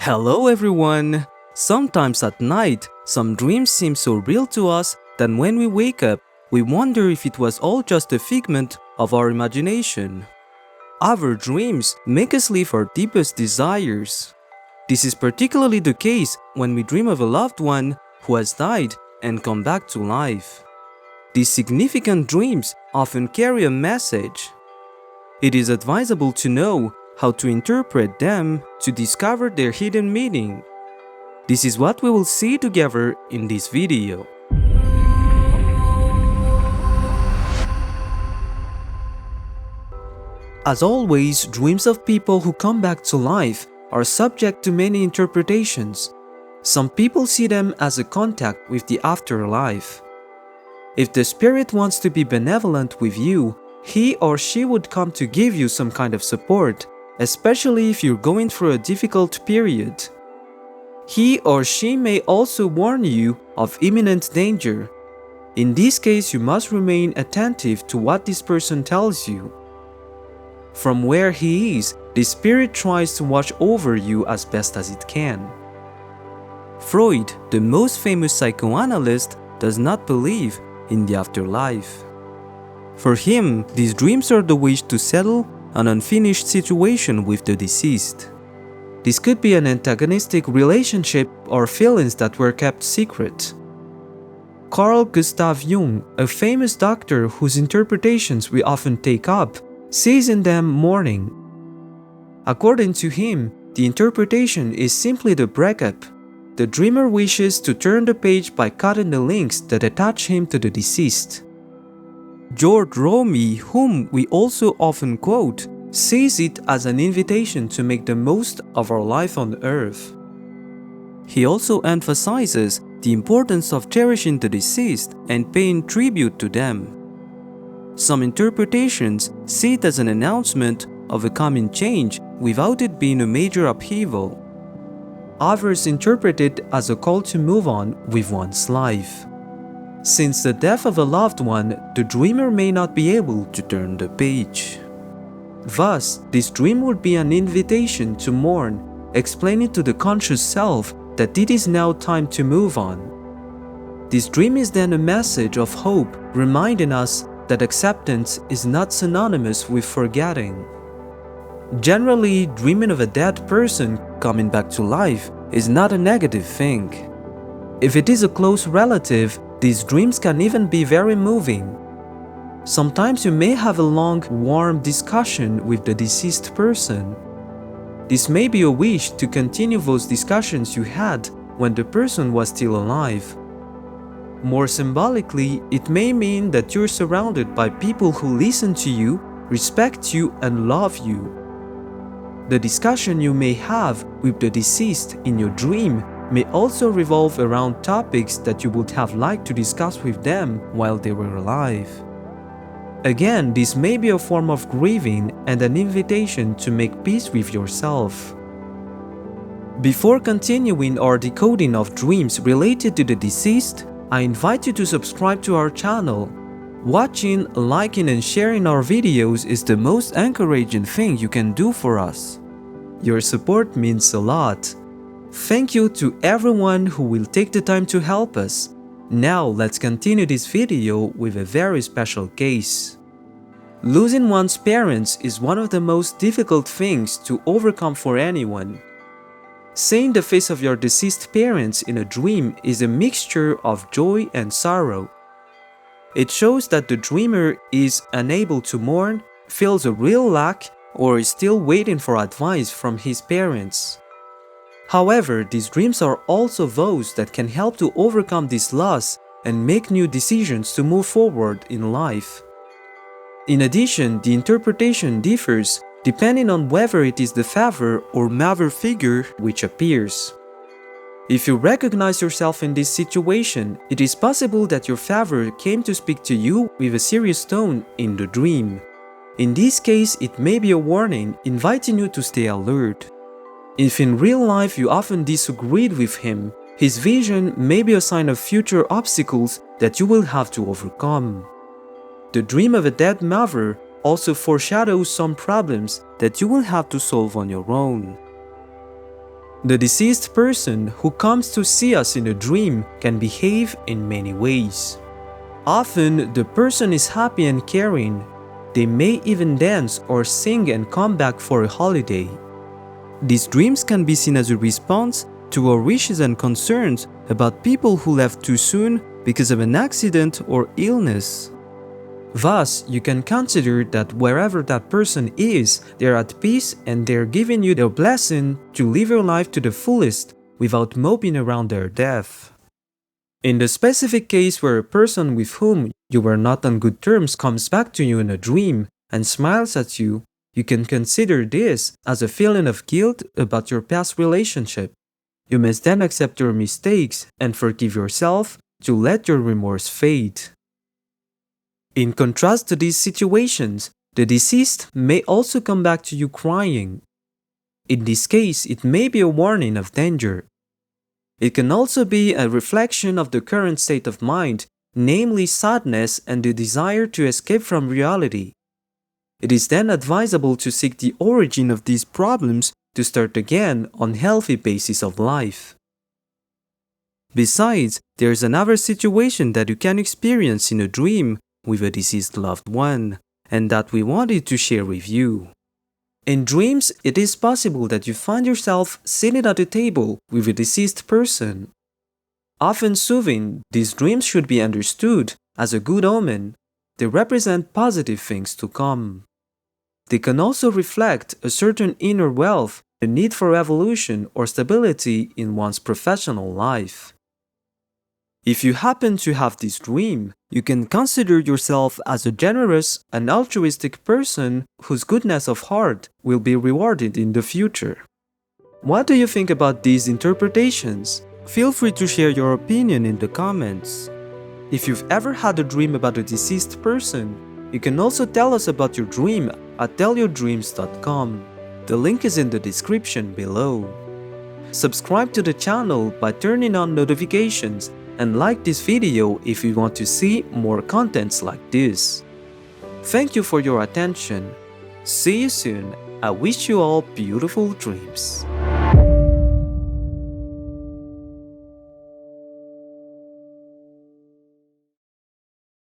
Hello everyone! Sometimes at night, some dreams seem so real to us that when we wake up, we wonder if it was all just a figment of our imagination. Our dreams make us live our deepest desires. This is particularly the case when we dream of a loved one who has died and come back to life. These significant dreams often carry a message. It is advisable to know how to interpret them to discover their hidden meaning. This is what we will see together in this video. As always, dreams of people who come back to life are subject to many interpretations. Some people see them as a contact with the afterlife. If the spirit wants to be benevolent with you, he or she would come to give you some kind of support, especially if you're going through a difficult period. He or she may also warn you of imminent danger. In this case, you must remain attentive to what this person tells you. From where he is, the spirit tries to watch over you as best as it can. Freud, the most famous psychoanalyst, does not believe in the afterlife. For him, these dreams are the wish to settle an unfinished situation with the deceased. This could be an antagonistic relationship or feelings that were kept secret. Carl Gustav Jung, a famous doctor whose interpretations we often take up, sees in them mourning. According to him, the interpretation is simply the breakup. The dreamer wishes to turn the page by cutting the links that attach him to the deceased. George Romy, whom we also often quote, sees it as an invitation to make the most of our life on earth. He also emphasizes the importance of cherishing the deceased and paying tribute to them. Some interpretations see it as an announcement of a coming change without it being a major upheaval. Others interpret it as a call to move on with one's life. Since the death of a loved one, the dreamer may not be able to turn the page. Thus, this dream would be an invitation to mourn, explaining to the conscious self that it is now time to move on. This dream is then a message of hope, reminding us that acceptance is not synonymous with forgetting. Generally, dreaming of a dead person coming back to life is not a negative thing. If it is a close relative, these dreams can even be very moving. Sometimes you may have a long, warm discussion with the deceased person. This may be a wish to continue those discussions you had when the person was still alive. More symbolically, it may mean that you're surrounded by people who listen to you, respect you, and love you. The discussion you may have with the deceased in your dream may also revolve around topics that you would have liked to discuss with them while they were alive. Again, this may be a form of grieving and an invitation to make peace with yourself. Before continuing our decoding of dreams related to the deceased, I invite you to subscribe to our channel. Watching, liking, and sharing our videos is the most encouraging thing you can do for us. Your support means a lot. Thank you to everyone who will take the time to help us. Now let's continue this video with a very special case. Losing one's parents is one of the most difficult things to overcome for anyone. Seeing the face of your deceased parents in a dream is a mixture of joy and sorrow. It shows that the dreamer is unable to mourn, feels a real lack, or is still waiting for advice from his parents. However, these dreams are also those that can help to overcome this loss and make new decisions to move forward in life. In addition, the interpretation differs depending on whether it is the father or mother figure which appears. If you recognize yourself in this situation, it is possible that your father came to speak to you with a serious tone in the dream. In this case, it may be a warning inviting you to stay alert. If in real life you often disagreed with him, his vision may be a sign of future obstacles that you will have to overcome. The dream of a dead mother also foreshadows some problems that you will have to solve on your own. The deceased person who comes to see us in a dream can behave in many ways. Often, the person is happy and caring. They may even dance or sing and come back for a holiday. These dreams can be seen as a response to our wishes and concerns about people who left too soon because of an accident or illness. Thus, you can consider that wherever that person is, they're at peace and they're giving you their blessing to live your life to the fullest without moping around their death. In the specific case where a person with whom you were not on good terms comes back to you in a dream and smiles at you, you can consider this as a feeling of guilt about your past relationship. You must then accept your mistakes and forgive yourself to let your remorse fade. In contrast to these situations, the deceased may also come back to you crying. In this case, it may be a warning of danger. It can also be a reflection of the current state of mind, namely sadness and the desire to escape from reality. It is then advisable to seek the origin of these problems to start again on a healthy basis of life. Besides, there is another situation that you can experience in a dream with a deceased loved one, and that we wanted to share with you. In dreams, it is possible that you find yourself sitting at a table with a deceased person. Often soothing, these dreams should be understood as a good omen. They represent positive things to come. They can also reflect a certain inner wealth, the need for evolution or stability in one's professional life. If you happen to have this dream, you can consider yourself as a generous and altruistic person whose goodness of heart will be rewarded in the future. What do you think about these interpretations? Feel free to share your opinion in the comments. If you've ever had a dream about a deceased person, you can also tell us about your dream at tellyourdreams.com. The link is in the description below. Subscribe to the channel by turning on notifications and like this video if you want to see more contents like this. Thank you for your attention. See you soon. I wish you all beautiful dreams.